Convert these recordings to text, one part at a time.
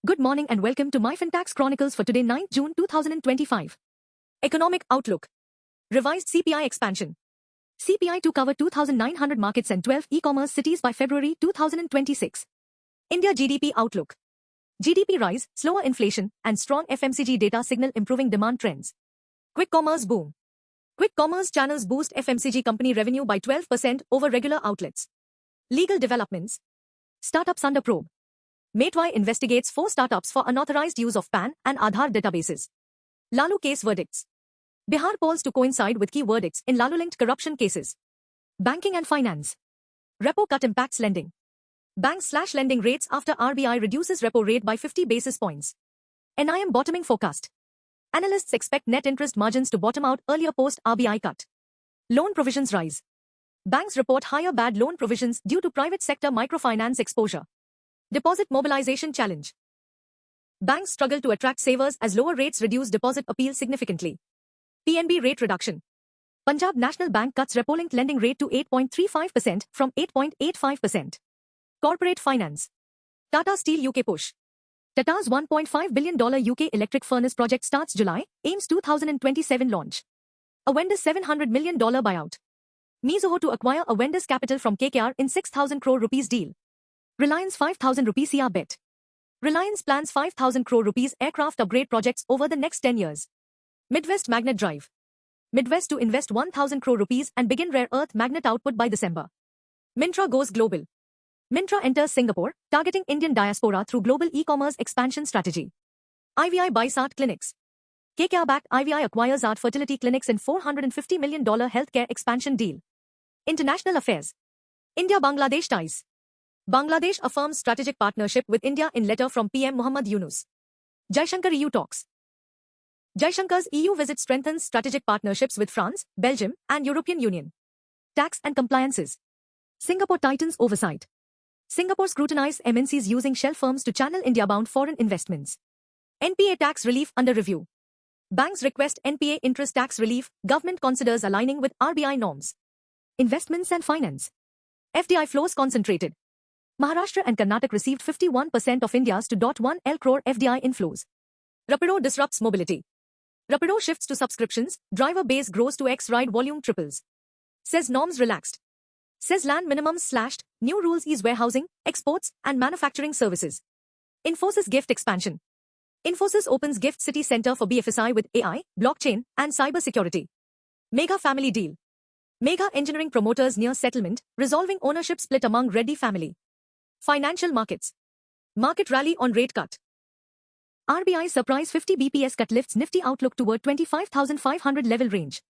Good morning and welcome to my FinTax Chronicles for today 9th June 2025. Economic Outlook. Revised CPI expansion. CPI to cover 2,900 markets and 12 e-commerce cities by February 2026. India GDP Outlook. GDP rise, slower inflation, and strong FMCG data signal improving demand trends. Quick commerce boom. Quick commerce channels boost FMCG company revenue by 12% over regular outlets. Legal developments. Startups under probe. Metway investigates 4 startups for unauthorized use of PAN and Aadhaar databases. Lalu case verdicts. Bihar polls to coincide with key verdicts in Lalu-linked corruption cases. Banking and finance. Repo cut impacts lending. Banks slash lending rates after RBI reduces repo rate by 50 basis points. NIM bottoming forecast. Analysts expect net interest margins to bottom out earlier post RBI cut. Loan provisions rise. Banks report higher bad loan provisions due to private sector microfinance exposure. Deposit mobilization challenge. Banks struggle to attract savers as lower rates reduce deposit appeal significantly. PNB rate reduction. Punjab National Bank cuts repo-linked lending rate to 8.35% from 8.85%. Corporate finance. Tata Steel UK push. Tata's $1.5 billion UK electric furnace project starts July, aims 2027 launch. Awenda's $700 million buyout. Mizuho to acquire Awenda's capital from KKR in 6,000 crore rupees deal. Reliance 5,000 rupees CR bet. Reliance plans 5,000 crore rupees aircraft upgrade projects over the next 10 years. Midwest Magnet Drive. Midwest to invest 1,000 crore rupees and begin rare earth magnet output by December. Myntra goes global. Myntra enters Singapore, targeting Indian diaspora through global e-commerce expansion strategy. IVI buys Art Clinics. KKR-backed IVI acquires Art Fertility Clinics in $450 million healthcare expansion deal. International affairs. India-Bangladesh ties. Bangladesh affirms strategic partnership with India in letter from PM Muhammad Yunus. Jaishankar EU talks. Jaishankar's EU visit strengthens strategic partnerships with France, Belgium, and European Union. Tax and compliances. Singapore tightens oversight. Singapore scrutinizes MNCs using shell firms to channel India-bound foreign investments. NPA tax relief under review. Banks request NPA interest tax relief, government considers aligning with RBI norms. Investments and finance. FDI flows concentrated. Maharashtra and Karnataka received 51% of India's 2.1 crore FDI inflows. Rapido disrupts mobility. Rapido shifts to subscriptions, driver base grows to X, ride volume triples. Says norms relaxed. Says land minimums slashed, new rules ease warehousing, exports, and manufacturing services. Infosys gift expansion. Infosys opens Gift City Center for BFSI with AI, blockchain, and cyber security. Mega family deal. Mega engineering promoters near settlement, resolving ownership split among Reddy family. Financial markets. Market rally on rate cut. RBI surprise 50 BPS cut lifts Nifty outlook toward 25,500 level range.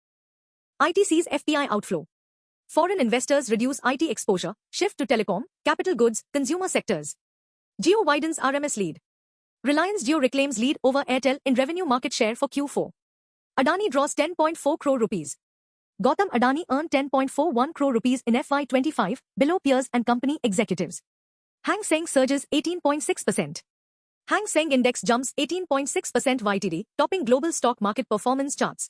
IT sees FPI outflow. Foreign investors reduce IT exposure, shift to telecom, capital goods, consumer sectors. Jio widens RMS lead. Reliance Jio reclaims lead over Airtel in revenue market share for Q4. Adani draws 10.4 crore rupees. Gautam Adani earned 10.41 crore rupees in FY25, below peers and company executives. Hang Seng surges 18.6%. Hang Seng index jumps 18.6% YTD, topping global stock market performance charts.